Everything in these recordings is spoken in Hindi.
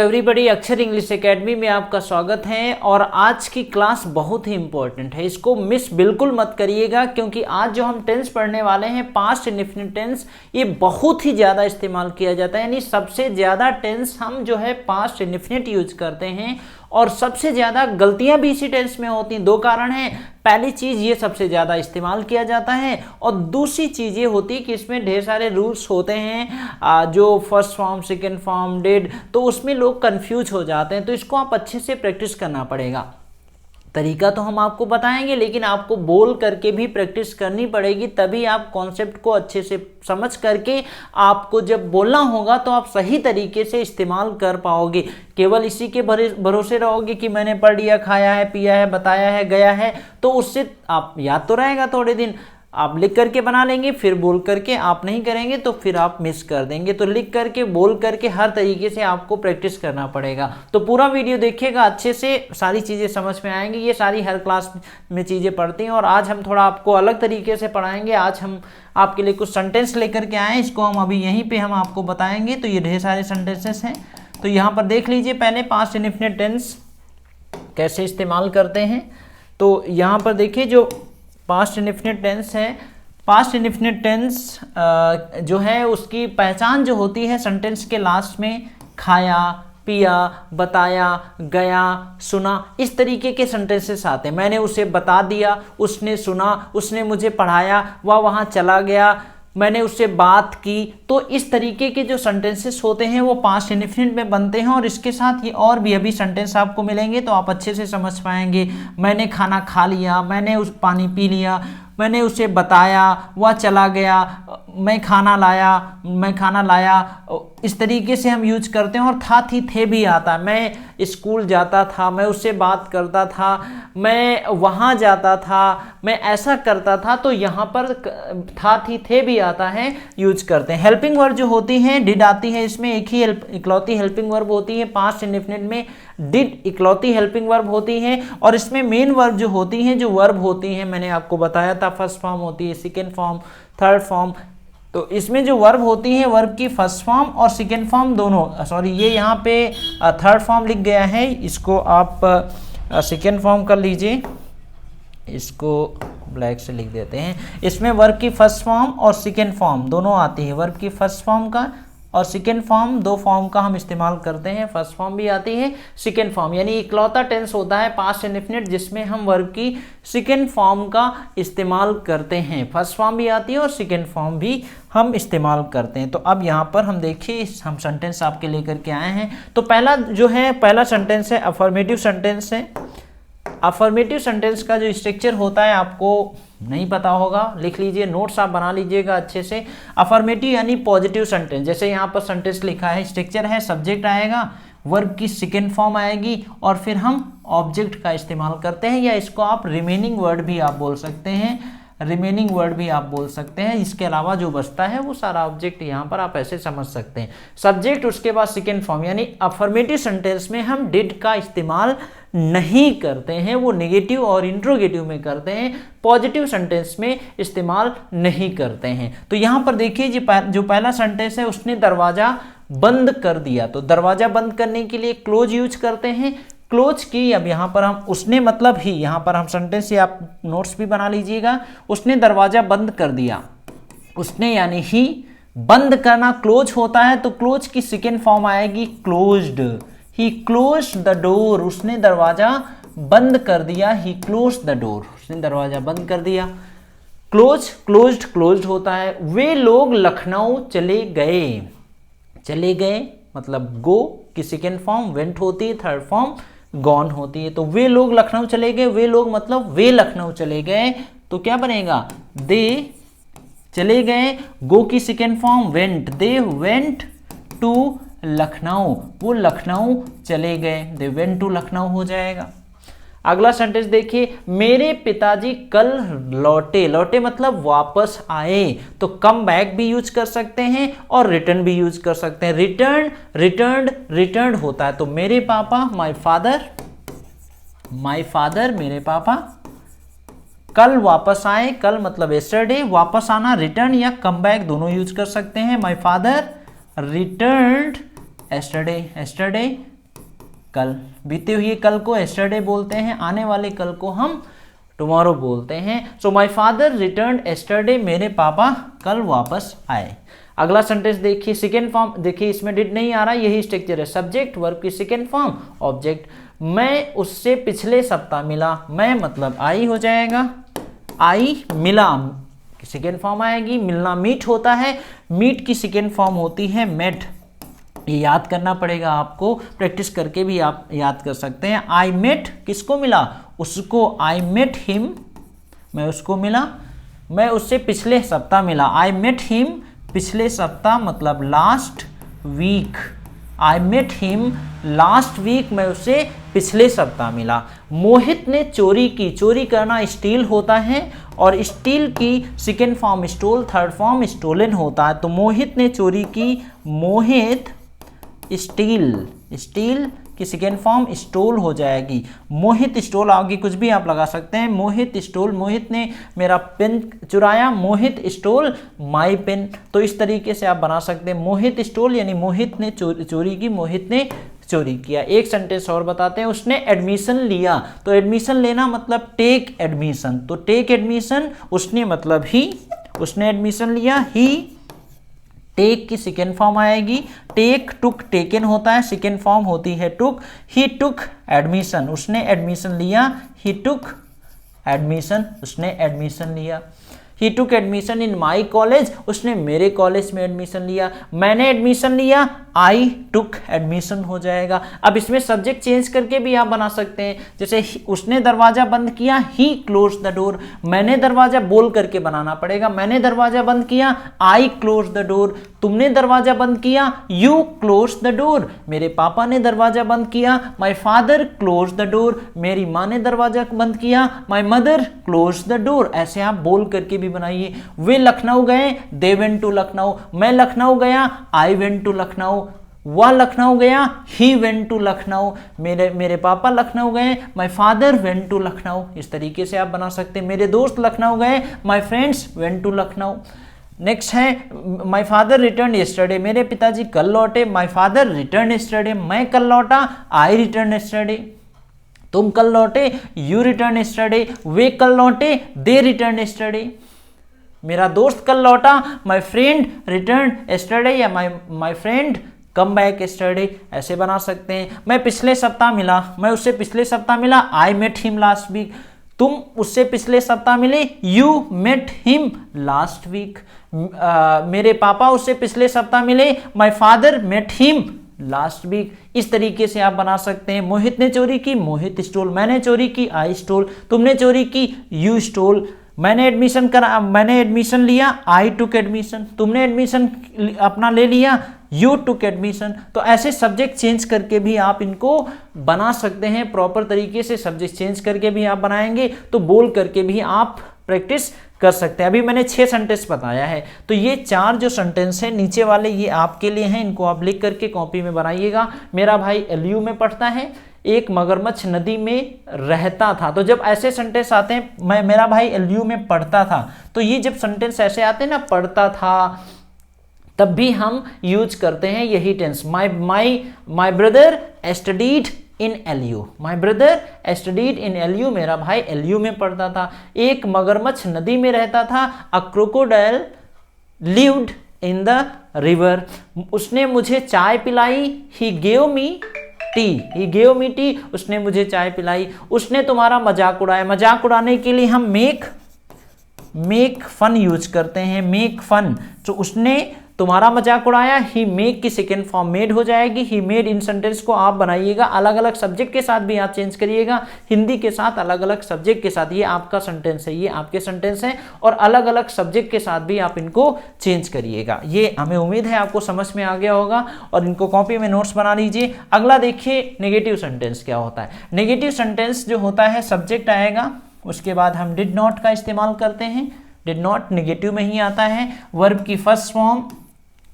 एवरीबॉडी, अक्षर इंग्लिश एकेडमी में आपका स्वागत है। और आज की क्लास बहुत ही इंपॉर्टेंट है, इसको मिस बिल्कुल मत करिएगा, क्योंकि आज जो हम टेंस पढ़ने वाले हैं पास्ट इंडेफिनिट टेंस, ये बहुत ही ज़्यादा इस्तेमाल किया जाता है। यानी सबसे ज़्यादा टेंस हम जो है पास्ट इंडेफिनिट यूज करते हैं और सबसे ज़्यादा गलतियां भी इसी टेंस में होती हैं। दो कारण हैं, पहली चीज़ ये सबसे ज़्यादा इस्तेमाल किया जाता है और दूसरी चीज़ ये होती है कि इसमें ढेर सारे रूल्स होते हैं, जो first form second form did, तो उसमें लोग कंफ्यूज हो जाते हैं। तो इसको आप अच्छे से प्रैक्टिस करना पड़ेगा। तरीका तो हम आपको बताएंगे, लेकिन आपको बोल करके भी प्रैक्टिस करनी पड़ेगी, तभी आप कॉन्सेप्ट को अच्छे से समझ करके आपको जब बोलना होगा तो आप सही तरीके से इस्तेमाल कर पाओगे। केवल इसी के भरोसे रहोगे कि मैंने पढ़ लिया, खाया है, पिया है, बताया है, गया है, तो उससे आप याद तो रहेगा थोड़े दिन, आप लिख करके बना लेंगे, फिर बोल करके आप नहीं करेंगे तो फिर आप मिस कर देंगे। तो लिख करके बोल करके हर तरीके से आपको प्रैक्टिस करना पड़ेगा। तो पूरा वीडियो देखिएगा, अच्छे से सारी चीज़ें समझ में आएंगी। ये सारी हर क्लास में चीज़ें पढ़ती हैं और आज हम थोड़ा आपको अलग तरीके से पढ़ाएंगे। आज हम आपके लिए कुछ सेंटेंस लेकर के आए हैं, इसको हम अभी यहीं पर हम आपको बताएंगे। तो ये ढेर सारे सेंटेंसेस हैं, तो यहाँ पर देख लीजिए पहले पास्ट इंडेफिनिट टेंस कैसे इस्तेमाल करते हैं। तो यहाँ पर देखिए जो पास्ट इंडेफिनिट टेंस है, पास्ट इंडेफिनिट टेंस जो है उसकी पहचान जो होती है सेंटेंस के लास्ट में खाया, पिया, बताया, गया, सुना, इस तरीके के सेंटेंसेस आते हैं। मैंने उसे बता दिया, उसने सुना, उसने मुझे पढ़ाया, वह वहाँ चला गया, मैंने उससे बात की। तो इस तरीके के जो सेंटेंसेस होते हैं वो पास्ट इंडेफिनिट में बनते हैं और इसके साथ ही और भी अभी सेंटेंस आपको मिलेंगे तो आप अच्छे से समझ पाएंगे। मैंने खाना खा लिया, मैंने उस पानी पी लिया, मैंने उसे बताया, वह चला गया, मैं खाना लाया, इस तरीके से हम यूज करते हैं। और था, थी, थे भी आता है। मैं स्कूल जाता था, मैं उससे बात करता था, मैं वहाँ जाता था, मैं ऐसा करता था। तो यहाँ पर था, थी, थे भी आता है, यूज करते हैं। हेल्पिंग वर्ब जो होती है डिड आती है, इसमें एक ही इकलौती हेल्पिंग वर्ब होती है। पास्ट इंडेफिनिट में डिड इकलौती हेल्पिंग वर्ब होती है और इसमें मेन वर्ब जो होती हैं, जो वर्ब होती हैं, मैंने आपको बताया था फर्स्ट फॉर्म होती है, सेकेंड फॉर्म, थर्ड फॉर्म। तो इसमें जो वर्ब होती है, वर्ब की फर्स्ट फॉर्म और सेकेंड फॉर्म दोनों, सॉरी ये यहाँ पे थर्ड फॉर्म लिख गया है, इसको आप सेकेंड फॉर्म कर लीजिए, इसको ब्लैक से लिख देते हैं। इसमें वर्ब की फर्स्ट फॉर्म और सेकेंड फॉर्म दोनों आती है। वर्ब की फर्स्ट फॉर्म का और सेकेंड फॉर्म, दो फॉर्म का हम इस्तेमाल करते हैं। फर्स्ट फॉर्म भी आती है, सेकेंड फॉर्म, यानी इकलौता टेंस होता है पास्ट इंडेफिनिट जिसमें हम वर्ब की सेकेंड फॉर्म का इस्तेमाल करते हैं। फर्स्ट फॉर्म भी आती है और सेकेंड फॉर्म भी हम इस्तेमाल करते हैं। तो अब यहाँ पर हम देखिए, हम सेंटेंस आपके लेकर के आए हैं। तो पहला जो है, पहला सेंटेंस है अफर्मेटिव सेंटेंस है। अफर्मेटिव सेंटेंस का जो स्ट्रक्चर होता है आपको नहीं पता होगा, लिख लीजिए, नोट्स आप बना लीजिएगा अच्छे से। अफर्मेटिव यानी पॉजिटिव सेंटेंस, जैसे यहाँ पर सेंटेंस लिखा है, स्ट्रक्चर है, सब्जेक्ट आएगा, वर्ब की सेकेंड फॉर्म आएगी और फिर हम ऑब्जेक्ट का इस्तेमाल करते हैं, या इसको आप रिमेनिंग वर्ड भी आप बोल सकते हैं, रिमेनिंग वर्ड भी आप बोल सकते हैं। इसके अलावा जो बचता है वो सारा ऑब्जेक्ट यहाँ पर आप ऐसे समझ सकते हैं। सब्जेक्ट, उसके बाद सेकेंड फॉर्म, यानी अफर्मेटिव सेंटेंस में हम डिड का इस्तेमाल नहीं करते हैं, वो नेगेटिव और इंट्रोगेटिव में करते हैं, पॉजिटिव सेंटेंस में इस्तेमाल नहीं करते हैं। तो यहाँ पर देखिए जो पहला सेंटेंस है, उसने दरवाजा बंद कर दिया। तो दरवाजा बंद करने के लिए क्लोज यूज करते हैं, क्लोज की। अब यहाँ पर हम उसने मतलब ही, यहाँ पर हम सेंटेंस से आप नोट्स भी बना लीजिएगा। उसने दरवाजा बंद कर दिया, उसने यानी ही, बंद करना क्लोज होता है, तो क्लोज की सेकेंड फॉर्म आएगी closed. He closed the door, उसने दरवाजा बंद कर दिया। ही क्लोज्ड द डोर, उसने दरवाजा बंद कर दिया। क्लोज, क्लोज्ड, क्लोज्ड होता है। वे लोग लखनऊ चले गए, चले गए मतलब गो की सेकेंड फॉर्म वेंट होती है, थर्ड फॉर्म गॉन होती है। तो वे लोग लखनऊ चले गए, वे लोग मतलब वे लखनऊ चले गए, तो क्या बनेगा, दे चले गए। गो की second form went, they went to Lucknow, वो लखनऊ चले गए, दे वेंट टू लखनऊ हो जाएगा। अगला सेंटेंस देखिए, मेरे पिताजी कल लौटे, लौटे मतलब वापस आए, तो कम बैक भी यूज कर सकते हैं और रिटर्न भी यूज कर सकते हैं। रिटर्न, रिटर्न्ड, रिटर्न्ड होता है। तो मेरे पापा, माय फादर, मेरे पापा कल वापस आए, कल मतलब यस्टरडे, वापस आना, रिटर्न या कम बैक दोनों यूज कर सकते हैं। माय फादर रिटर्न्ड yesterday कल, बीते हुए कल को एस्टरडे बोलते हैं, आने वाले कल को हम टुमारो बोलते हैं। So my father return yesterday, मेरे पापा कल वापस आए। अगला सेंटेंस देखिए, सेकेंड फॉर्म देखिए, इसमें डिड नहीं आ रहा, यही स्ट्रक्चर है, सब्जेक्ट वर्ब की सेकेंड फॉर्म ऑब्जेक्ट। मैं उससे पिछले सप्ताह मिला, मैं मतलब आई हो जाएगा, आई मिला सेकेंड फॉर्म आएगी। मिलना मीट होता है, मीट की सेकेंड फॉर्म होती है मेट। ये याद करना पड़ेगा आपको, प्रैक्टिस करके भी आप याद कर सकते हैं। आई मेट किसको मिला, उसको, आई मेट हिम, मैं उसको मिला, मैं उससे पिछले सप्ताह मिला, आई मेट हिम पिछले सप्ताह मतलब last week, I met him last week, मैं उससे पिछले सप्ताह मिला। मोहित ने चोरी की, चोरी करना स्टील होता है और स्टील की second form stole, third form stolen होता है। तो मोहित ने चोरी की, मोहित स्टील, स्टील की सेकेंड फॉर्म स्टोल हो जाएगी। मोहित स्टोल, आगे कुछ भी आप लगा सकते हैं, मोहित स्टोल, मोहित ने मेरा पेन चुराया, मोहित स्टोल माई पेन। तो इस तरीके से आप बना सकते हैं, मोहित स्टोल यानी मोहित ने चोरी की, मोहित ने चोरी किया। एक सेंटेंस और बताते हैं, उसने एडमिशन लिया, तो एडमिशन लेना मतलब टेक एडमिशन, तो टेक एडमिशन उसने मतलब ही, उसने एडमिशन लिया, ही टेक की सेकेंड फॉर्म आएगी, टेक टुक टेकन होता है, सेकेंड फॉर्म होती है टुक। ही टुक एडमिशन, उसने एडमिशन लिया, ही टुक एडमिशन, उसने एडमिशन लिया। ही took admission in my college, उसने मेरे कॉलेज में एडमिशन लिया। मैंने एडमिशन लिया, आई टुक एडमिशन हो जाएगा। अब इसमें सब्जेक्ट चेंज करके भी आप बना सकते हैं, जैसे उसने दरवाजा बंद किया, ही क्लोज द डोर। मैंने दरवाजा बोल करके बनाना पड़ेगा, मैंने दरवाजा बंद किया, आई क्लोज द डोर। तुमने दरवाजा बंद किया, यू क्लोज द डोर। मेरे पापा ने दरवाजा बंद किया, my father close the door. मेरी माँ ने दरवाजा बंद किया, my mother close the door. ऐसे आप बोल करके भी बनाइए। वे लखनऊ गए, दे वेंट टू लखनऊ। मैं लखनऊ गया, आई वेंट टू लखनऊ। वह लखनऊ गया, ही वेंट टू लखनऊ। मेरे पापा लखनऊ गए, my father went to Lucknow. इस तरीके से आप बना सकते हैं। मेरे दोस्त लखनऊ गए, my friends went to Lucknow. Next है, माई फादर रिटर्न यस्टरडे, मेरे पिताजी कल लौटे, माई फादर रिटर्न यस्टरडे। मैं कल लौटा, आई रिटर्न यस्टरडे। तुम कल लौटे, यू रिटर्न यस्टरडे। वे कल लौटे, दे रिटर्न यस्टरडे। मेरा दोस्त कल लौटा, माई फ्रेंड रिटर्न यस्टरडे, या my friend come back yesterday. ऐसे बना सकते हैं। मैं पिछले सप्ताह मिला, मैं उससे पिछले सप्ताह मिला, I met him last week. तुम उससे पिछले सप्ताह मिले, you met him last week. मेरे पापा उससे पिछले सप्ताह मिले, my father met him last week. इस तरीके से आप बना सकते हैं। मोहित ने चोरी की, मोहित स्टोल। मैंने चोरी की, आई स्टोल। तुमने चोरी की, यू स्टोल। मैंने एडमिशन लिया, आई टुक एडमिशन। तुमने एडमिशन अपना ले लिया, यू टुक एडमिशन। तो ऐसे सब्जेक्ट चेंज करके भी आप इनको बना सकते हैं। प्रॉपर तरीके से सब्जेक्ट चेंज करके भी आप बनाएंगे तो बोल करके भी आप प्रैक्टिस कर सकते हैं। अभी मैंने 6 सेंटेंस बताया है, तो ये 4 जो सेंटेंस है नीचे वाले ये आपके लिए हैं, इनको आप लिख करके कॉपी में बनाइएगा। मेरा भाई एलयू में पढ़ता है, एक मगरमच्छ नदी में रहता था। तो जब ऐसे सेंटेंस आते हैं, मेरा भाई एलयू में पढ़ता था, तो ये जब सेंटेंस ऐसे आते हैं ना, पढ़ता था, तब भी हम यूज करते हैं यही tense. My brother studied in LU, my brother studied in LU, मेरा भाई एलयू में पढ़ता था। एक मगरमच्छ नदी में रहता था, अ crocodile lived in the river. उसने मुझे चाय पिलाई, he gave me T, he gave me T, उसने मुझे चाय पिलाई। उसने तुम्हारा मजाक उड़ाया, मजाक उड़ाने के लिए हम मेक फन यूज करते हैं, मेक फन। तो उसने तुम्हारा मजाक उड़ाया, ही मेक की सेकेंड फॉर्म मेड हो जाएगी, ही मेड। इन सेंटेंस को आप बनाइएगा, अलग अलग सब्जेक्ट के साथ भी आप चेंज करिएगा, हिंदी के साथ अलग अलग सब्जेक्ट के साथ। ये आपका सेंटेंस है, ये आपके सेंटेंस है, और अलग अलग सब्जेक्ट के साथ भी आप इनको चेंज करिएगा। ये हमें उम्मीद है आपको समझ में आ गया होगा, और इनको कॉपी में नोट्स बना लीजिए। अगला देखिए नेगेटिव सेंटेंस क्या होता है। नेगेटिव सेंटेंस जो होता है, सब्जेक्ट आएगा, उसके बाद हम डिड नॉट का इस्तेमाल करते हैं। डिड नॉट नेगेटिव में ही आता है, वर्ब की फर्स्ट फॉर्म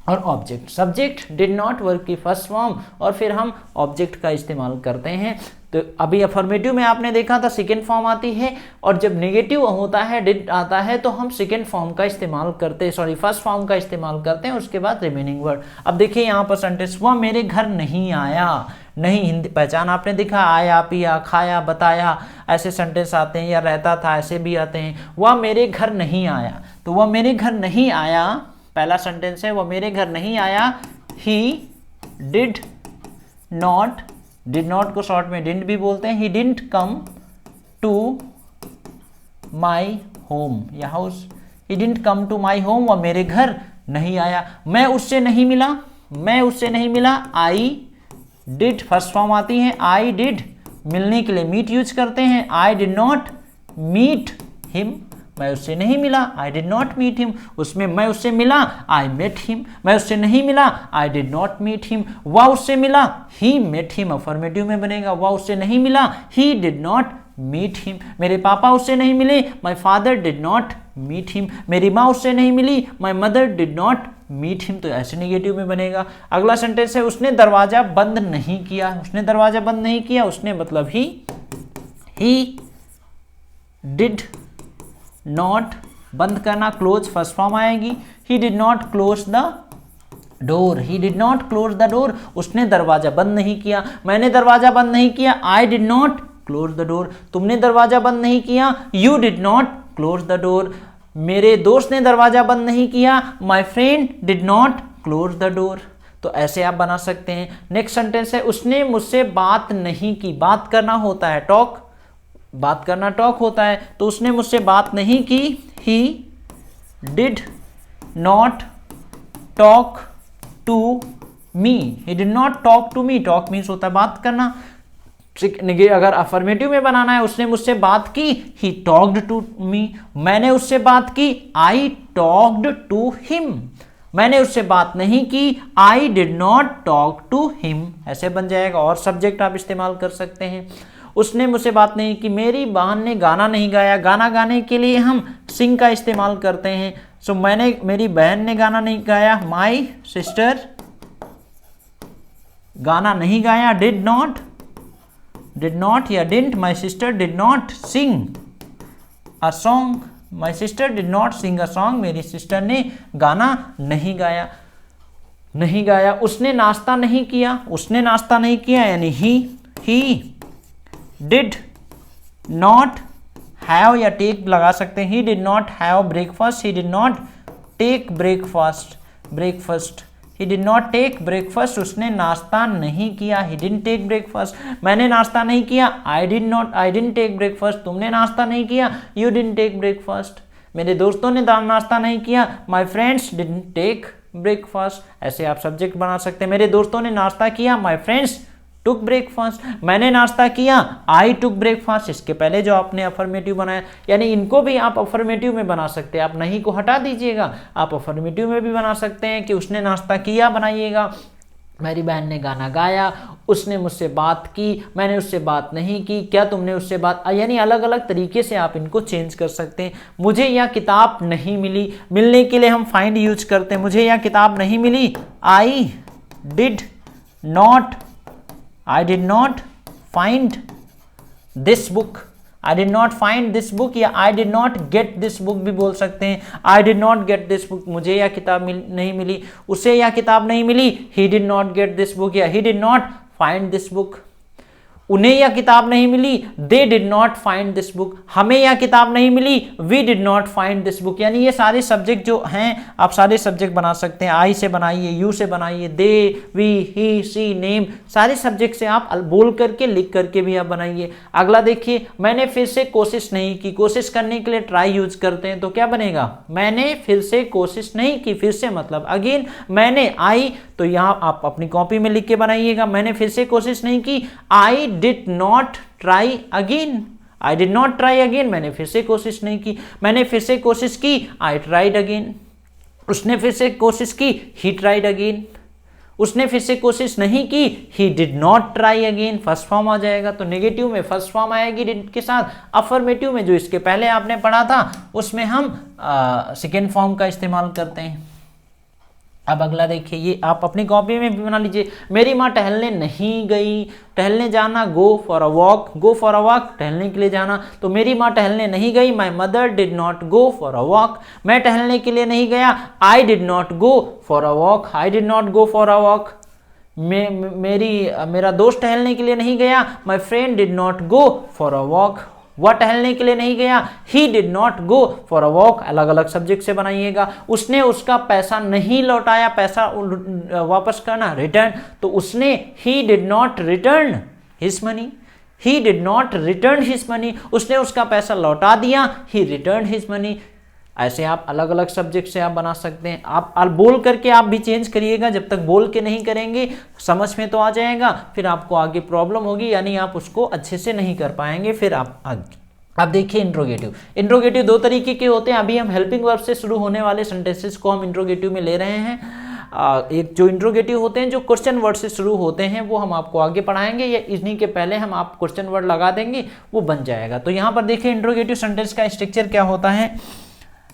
और object. Subject did not, verb की फर्स्ट फॉर्म, और फिर हम ऑब्जेक्ट का इस्तेमाल करते हैं। तो अभी अफर्मेटिव में आपने देखा था सेकेंड फॉर्म आती है, और जब नेगेटिव होता है, डिड आता है, तो हम सेकेंड फॉर्म का इस्तेमाल करते हैं, सॉरी फर्स्ट फॉर्म का इस्तेमाल करते हैं, उसके बाद रिमेनिंग वर्ड। अब देखिए यहाँ पर सेंटेंस, वह मेरे घर नहीं आया। नहीं, हिंदी पहचान आपने दिखा, आया, पिया, खाया, बताया, ऐसे सेंटेंस आते हैं, या रहता था, ऐसे भी आते हैं। वह मेरे घर नहीं आया, तो वह मेरे घर नहीं आया, पहला सेंटेंस है, वह मेरे घर नहीं आया। ही डिड नॉट को शॉर्ट में डिडंट भी बोलते हैं। He didn't come to my home या house, he didn't come to my home, वह मेरे घर नहीं आया। मैं उससे नहीं मिला, आई डिड फर्स्ट फॉर्म आती है, आई डिड मिलने के लिए मीट यूज करते हैं। I did not meet him, मैं उससे नहीं मिला, I did not meet him. उसमें मैं उससे मिला, आई मेट हिम। मैं उससे नहीं मिला, I did not meet him. वह उससे मिला, ही मेट हिम, अफर्मेटिव में बनेगा। वह उससे नहीं मिला, he did not meet him. मेरे पापा उससे नहीं मिले, my father did not meet him. मेरी माँ उससे नहीं मिली, my mother did not meet him, तो ऐसे नेगेटिव में बनेगा। अगला सेंटेंस है, उसने दरवाजा बंद नहीं किया। उसने दरवाजा बंद नहीं किया, उसने मतलब ही डिड नॉट, बंद करना, क्लोज फर्स्ट फॉर्म आएगी। ही did not close the door, he did not close the door, उसने दरवाजा बंद नहीं किया। मैंने दरवाजा बंद नहीं किया, आई did not close the door. तुमने दरवाजा बंद नहीं किया, you did not close the door. मेरे दोस्त ने दरवाजा बंद नहीं किया, माई friend did not close the door. तो ऐसे आप बना सकते हैं। नेक्स्ट सेंटेंस है, उसने मुझसे बात नहीं की। बात करना होता है टॉक, बात करना टॉक होता है, तो उसने मुझसे बात नहीं की। He did not talk to me, he did not talk to me, talk means होता है बात करना। अगर अफर्मेटिव में बनाना है, उसने मुझसे बात की, ही टॉक्ड टू मी। मैंने उससे बात की, आई टॉक्ड टू हिम। मैंने उससे बात नहीं की, I did not talk to him, ऐसे बन जाएगा। और सब्जेक्ट आप इस्तेमाल कर सकते हैं। उसने मुझसे बात नहीं की, मेरी बहन ने गाना नहीं गाया। गाना गाने के लिए हम सिंग का इस्तेमाल करते हैं। सो मेरी बहन ने गाना नहीं गाया, माई सिस्टर गाना नहीं गाया, डिड नॉट या didn't, my sister did not sing a song, my sister did not sing a song, मेरी सिस्टर ने गाना नहीं गाया। उसने नाश्ता नहीं किया, उसने नाश्ता नहीं किया यानी ही डिड नॉट हैव या टेक लगा सकते हैं। He did not have breakfast, he did not take breakfast, he did not take breakfast, उसने नाश्ता नहीं किया, ही डिडंट टेक ब्रेकफास्ट। मैंने नाश्ता नहीं किया, आई डिडंट टेक ब्रेकफास्ट। तुमने नाश्ता नहीं किया, यू डिडंट टेक ब्रेकफास्ट। मेरे दोस्तों ने नाश्ता नहीं किया, my friends didn't take breakfast. ऐसे आप सब्जेक्ट बना सकते हैं। मेरे दोस्तों ने नाश्ता किया, माई फ्रेंड्स टुक ब्रेकफास्ट। मैंने नाश्ता किया, आई टुक ब्रेकफास्ट। इसके पहले जो आपने अफर्मेटिव बनाया, यानी इनको भी आप अफर्मेटिव में बना सकते हैं। आप नहीं को हटा दीजिएगा, आप अफर्मेटिव में भी बना सकते हैं कि उसने नाश्ता किया बनाइएगा, मेरी बहन ने गाना गाया, उसने मुझसे बात की, मैंने उससे बात नहीं की, क्या तुमने उससे बात, यानी अलग अलग तरीके से आप इनको चेंज कर सकते हैं। मुझे यह किताब नहीं मिली, मिलने के लिए हम फाइंड यूज करते हैं। मुझे यह किताब नहीं मिली, I did not find this book, I did not find this book, या I did not get this book भी बोल सकते हैं। I did not get this book, मुझे यह किताब नहीं मिली, उसे यह किताब नहीं मिली, he did not get this book, या he did not find this book. उन्हें यह किताब नहीं मिली, they did not find this book. हमें यह किताब नहीं मिली, we did not find this book. यानी ये सारे सब्जेक्ट जो हैं, आप सारे सब्जेक्ट बना सकते हैं। आई से बनाइए, यू से बनाइए, दे, वी, ही, सी, नेम, सारे सब्जेक्ट से आप बोल करके लिख करके भी आप बनाइए। अगला देखिए, मैंने फिर से कोशिश नहीं की। कोशिश करने के लिए ट्राई यूज करते हैं, तो क्या बनेगा, मैंने फिर से कोशिश नहीं की। फिर से मतलब अगेन, मैंने, आई, तो यहाँ आप अपनी कॉपी में लिख के बनाइएगा, मैंने फिर से कोशिश नहीं की। I did not try again, I did not try again, मैंने फिर से कोशिश नहीं की। मैंने फिर से कोशिश की, आई ट्राइड अगेन। उसने फिर से कोशिश की, ही ट्राइड अगेन। उसने फिर से कोशिश नहीं की, he did not try again, first form आ जाएगा। तो नेगेटिव में फर्स्ट फॉर्म आएगी डिड के साथ, अफर्मेटिव में जो इसके पहले आपने पढ़ा था उसमें हम सेकेंड फॉर्म का इस्तेमाल करते हैं। अब अगला देखिए, ये आप अपनी कॉपी में भी बना लीजिए। मेरी माँ टहलने नहीं गई, टहलने जाना, go for a walk, go for a walk, टहलने के लिए जाना। तो मेरी माँ टहलने नहीं गई, माई mother did not go for a walk. मैं टहलने के लिए नहीं गया, आई did not go for a walk, I did not go for a walk. मेरा दोस्त टहलने के लिए नहीं गया। माई friend did not go for a walk. वह टहलने के लिए नहीं गया। ही did not go for a walk, अलग अलग सब्जेक्ट से बनाइएगा। उसने उसका पैसा नहीं लौटाया, पैसा वापस करना, रिटर्न, तो उसने ही did not return his money. He did not return his money, उसने उसका पैसा लौटा दिया। ही रिटर्न हिज मनी। ऐसे आप अलग अलग सब्जेक्ट से आप बना सकते हैं। आप बोल करके आप भी चेंज करिएगा, जब तक बोल के नहीं करेंगे समझ में तो आ जाएगा, फिर आपको आगे प्रॉब्लम होगी, यानी आप उसको अच्छे से नहीं कर पाएंगे। फिर आप आगे अब देखिए इंट्रोगेटिव। इंट्रोगेटिव दो तरीके के होते हैं। अभी हम हेल्पिंग वर्ब से शुरू होने वाले सेंटेंसेस को हम इंट्रोगेटिव में ले रहे हैं। एक जो इंट्रोगेटिव होते हैं जो क्वेश्चन वर्ड से शुरू होते हैं वो हम आपको आगे पढ़ाएंगे, या इन्हीं के पहले हम आप क्वेश्चन वर्ड लगा देंगे, वो बन जाएगा। तो यहाँ पर देखिए इंट्रोगेटिव सेंटेंस का स्ट्रक्चर क्या होता है।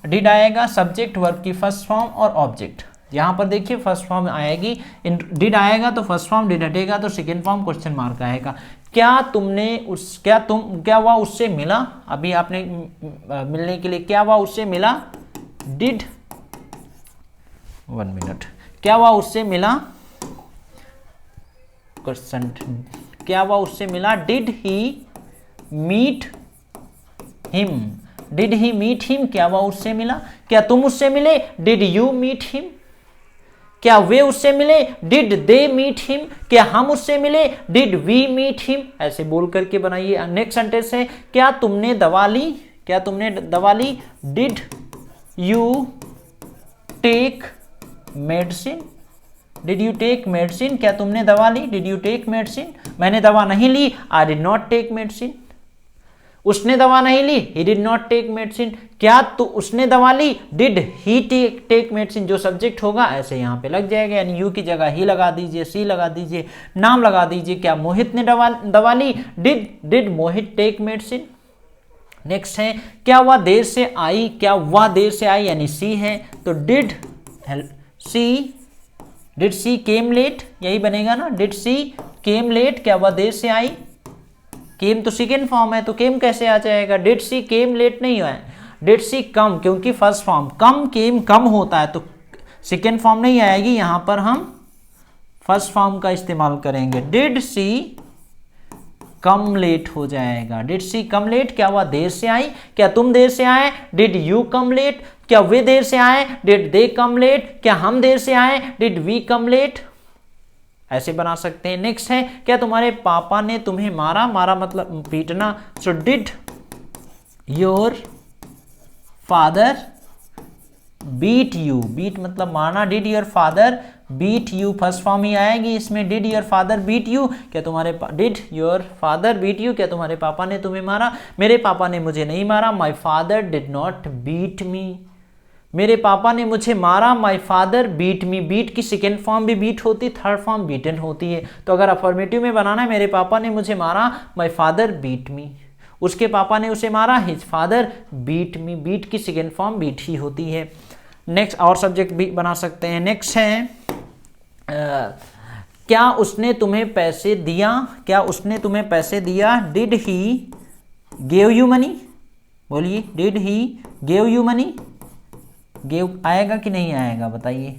डिड आएगा, सब्जेक्ट वर्ब की फर्स्ट फॉर्म और ऑब्जेक्ट। यहाँ पर देखिए फर्स्ट फॉर्म आएगी, डिड आएगा तो फर्स्ट फॉर्म, डिड हटेगा तो सेकंड फॉर्म क्वेश्चन मार्क आएगा। क्या वह उससे मिला, अभी आपने मिलने के लिए, क्या वह उससे मिला, डिड, 1 मिनट, क्या वह उससे मिला, क्वेश्चन, क्या वह उससे मिला, did he meet him, did he meet him, क्या वह उससे मिला, क्या तुम उससे मिले, डिड यू मीट हिम, क्या वे उससे मिले, डिड दे मीट हिम, क्या हम उससे मिले, डिड वी मीट हिम। ऐसे बोल करके बनाइए। नेक्स्ट सेंटेंस है, क्या तुमने दवा ली, क्या तुमने दवा ली, did you take medicine, did you take medicine, क्या तुमने दवा ली, डिड यू टेक मेडिसिन। मैंने दवा नहीं ली, I did not take medicine. उसने दवा नहीं ली, he did not take medicine. क्या तो उसने दवा ली, डिड ही टेक मेडिसिन। जो सब्जेक्ट होगा ऐसे यहाँ पे लग जाएगा, यानी यू की जगह ही लगा दीजिए, सी लगा दीजिए, नाम लगा दीजिए। क्या मोहित ने दवा ली, did Mohit take medicine. Next है, क्या वह देर से आई, क्या वह देर से आई, यानी सी है, तो डिड सी केम लेट, यही बनेगा ना, डिड सी केम लेट, क्या वह देर से आई। केम तो सेकेंड फॉर्म है, तो केम कैसे आ जाएगा, डिड सी केम लेट नहीं है, डिड सी कम, क्योंकि फर्स्ट फॉर्म कम, केम कम होता है, तो सेकेंड फॉर्म नहीं आएगी, यहां पर हम फर्स्ट फॉर्म का इस्तेमाल करेंगे। डिड सी कम लेट हो जाएगा, डिड सी कम लेट, क्या वह देर से आई, क्या तुम देर से आए, डिड यू कम लेट, क्या वे देर से आए, डिड दे कम लेट, क्या हम देर से आए, डिड वी कम लेट। ऐसे बना सकते हैं। नेक्स्ट है, क्या तुम्हारे पापा ने तुम्हें मारा, मारा मतलब पीटना, so did your father beat you, beat मतलब मारना, did your father beat you, first form ही आएगी इसमें, did your father beat you, क्या तुम्हारे did your father beat you, क्या तुम्हारे पापा ने तुम्हें मारा। मेरे पापा ने मुझे नहीं मारा, my father did not beat me. मेरे पापा ने मुझे मारा, my father beat me. Beat की सेकेंड फॉर्म भी बीट होती, थर्ड फॉर्म बीटन होती है, तो अगर अफर्मेटिव में बनाना है, मेरे पापा ने मुझे मारा, माई फादर बीट मी। उसके पापा ने उसे मारा, his father beat me. Beat की सेकेंड फॉर्म बीट ही होती है। नेक्स्ट और सब्जेक्ट भी बना सकते हैं। नेक्स्ट है, क्या उसने तुम्हें पैसे दिया, क्या उसने तुम्हें पैसे दिया, did he gave you money. बोलिए, did he gave you money. Gave आएगा कि नहीं आएगा बताइए।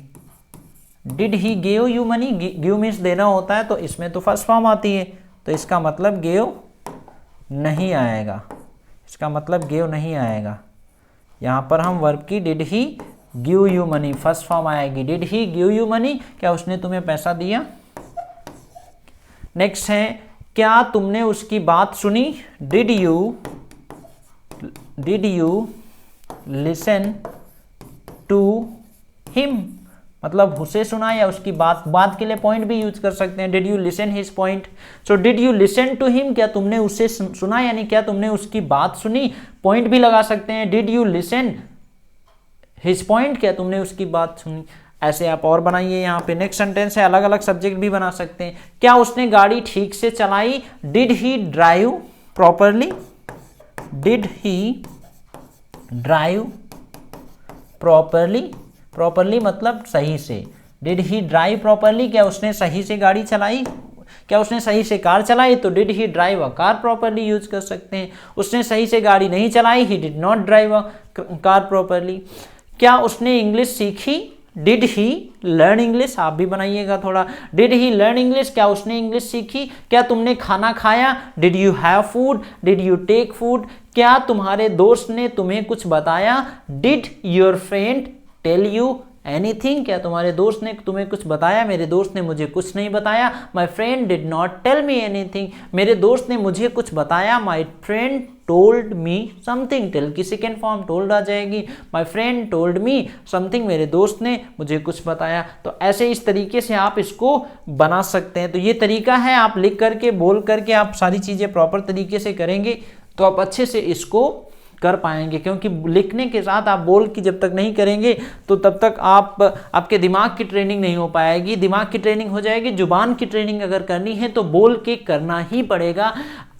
Did he gave you money, give means देना होता है, तो इसमें तो फर्स्ट फॉर्म आती है, तो इसका मतलब गेव नहीं आएगा, इसका मतलब गेव नहीं आएगा। यहाँ पर हम वर्ब की did he give you money first form आएगी, did he give you money, क्या उसने तुम्हें पैसा दिया। नेक्स्ट है, क्या तुमने उसकी बात सुनी, did you listen to him, मतलब उसे सुना या उसकी बात के लिए पॉइंट भी यूज कर सकते हैं, did you listen his point. So did you listen to him, क्या तुमने उससे सुना, यानी क्या तुमने उसकी बात सुनी, पॉइंट भी लगा सकते हैं, did you listen his point, क्या तुमने उसकी बात सुनी। ऐसे आप और बनाइए। यहाँ पे नेक्स्ट सेंटेंस है, अलग अलग सब्जेक्ट भी बना सकते हैं। क्या उसने गाड़ी ठीक से चलाई, did he drive properly, did he drive properly, properly मतलब सही से, डिड ही ड्राइव प्रॉपरली, क्या उसने सही से गाड़ी चलाई, क्या उसने सही से कार चलाई, तो did he drive a car properly use कर सकते हैं। उसने सही से गाड़ी नहीं चलाई, ही did not drive a car properly. क्या उसने इंग्लिश सीखी, डिड ही लर्न इंग्लिश, आप भी बनाइएगा थोड़ा। डिड ही लर्न इंग्लिश, क्या उसने इंग्लिश सीखी? क्या तुमने खाना खाया? Did you have food? Did you take food? क्या तुम्हारे दोस्त ने तुम्हें कुछ बताया? Did your friend tell you anything? क्या तुम्हारे दोस्त ने तुम्हें कुछ बताया? मेरे दोस्त ने मुझे कुछ नहीं बताया। My friend did not tell me anything, मेरे दोस्त ने मुझे कुछ बताया। My friend told me something, tell की सेकेंड फॉर्म टोल्ड आ जाएगी। My friend told me something, मेरे दोस्त ने मुझे कुछ बताया। तो ऐसे इस तरीके से आप इसको बना सकते हैं। तो ये तरीका है, आप लिख करके बोल करके आप सारी चीज़ें प्रॉपर तरीके से करेंगे तो आप अच्छे से इसको कर पाएंगे, क्योंकि लिखने के साथ आप बोल की जब तक नहीं करेंगे तो तब तक आपके दिमाग की ट्रेनिंग नहीं हो पाएगी। दिमाग की ट्रेनिंग हो जाएगी, जुबान की ट्रेनिंग अगर करनी है तो बोल के करना ही पड़ेगा।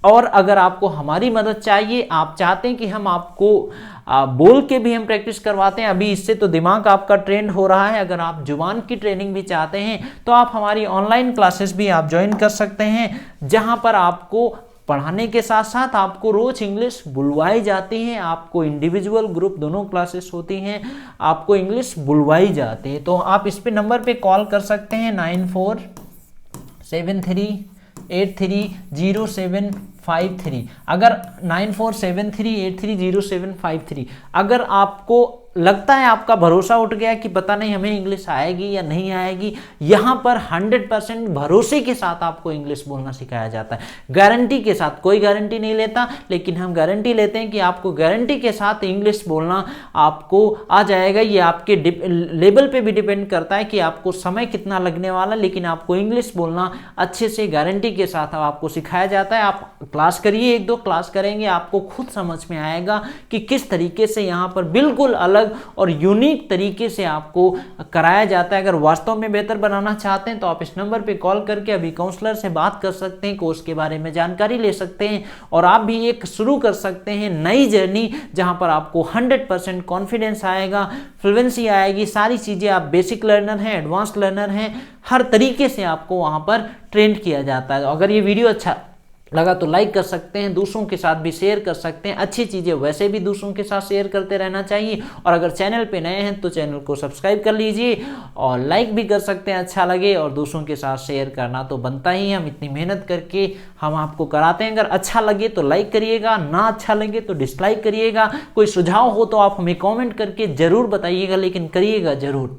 और अगर आपको हमारी मदद चाहिए, आप चाहते हैं कि हम आपको बोल के भी हम प्रैक्टिस करवाते हैं, अभी इससे तो दिमाग आपका ट्रेंड हो रहा है। अगर आप जुबान की ट्रेनिंग भी चाहते हैं तो आप हमारी ऑनलाइन क्लासेस भी आप ज्वाइन कर सकते हैं, जहां पर आपको पढ़ाने के साथ साथ आपको रोज इंग्लिश बुलवाई जाती है। आपको इंडिविजुअल ग्रुप दोनों क्लासेस होती हैं, आपको इंग्लिश बुलवाई जाती है। तो आप इस पे नंबर पे कॉल कर सकते हैं 9473830753। अगर 9473830753 अगर आपको लगता है, आपका भरोसा उठ गया कि पता नहीं हमें इंग्लिश आएगी या नहीं आएगी, यहाँ पर 100% भरोसे के साथ आपको इंग्लिश बोलना सिखाया जाता है, गारंटी के साथ। कोई गारंटी नहीं लेता, लेकिन हम गारंटी लेते हैं कि आपको गारंटी के साथ इंग्लिश बोलना आपको आ जाएगा। ये आपके लेवल पे भी डिपेंड करता है कि आपको समय कितना लगने वाला, लेकिन आपको इंग्लिश बोलना अच्छे से गारंटी के साथ आपको सिखाया जाता है। आप क्लास करिए, 1-2 क्लास करेंगे, आपको खुद समझ में आएगा कि किस तरीके से यहाँ पर बिल्कुल अलग और यूनिक तरीके से आपको कराया जाता है। अगर वास्तव में बेहतर बनाना चाहते हैं तो आप इस नंबर पे कॉल करके अभी काउंसलर से बात कर सकते हैं, कोर्स के बारे में जानकारी ले सकते हैं और आप भी एक शुरू कर सकते हैं नई जर्नी, जहां पर आपको 100% कॉन्फिडेंस आएगा, फ्लुएंसी आएगी, सारी चीजें। आप बेसिक लर्नर हैं, एडवांस लर्नर हैं, हर तरीके से आपको वहां पर ट्रेंड किया जाता है। अगर ये वीडियो अच्छा लगा तो लाइक कर सकते हैं, दूसरों के साथ भी शेयर कर सकते हैं। अच्छी चीज़ें वैसे भी दूसरों के साथ शेयर करते रहना चाहिए। और अगर चैनल पे नए हैं तो चैनल को सब्सक्राइब कर लीजिए और लाइक भी कर सकते हैं, अच्छा लगे। और दूसरों के साथ शेयर करना तो बनता ही है, हम इतनी मेहनत करके हम आपको कराते हैं। अगर अच्छा लगे तो लाइक करिएगा, ना अच्छा लगे तो डिसलाइक करिएगा। कोई सुझाव हो तो आप हमें कॉमेंट करके ज़रूर बताइएगा, लेकिन करिएगा ज़रूर।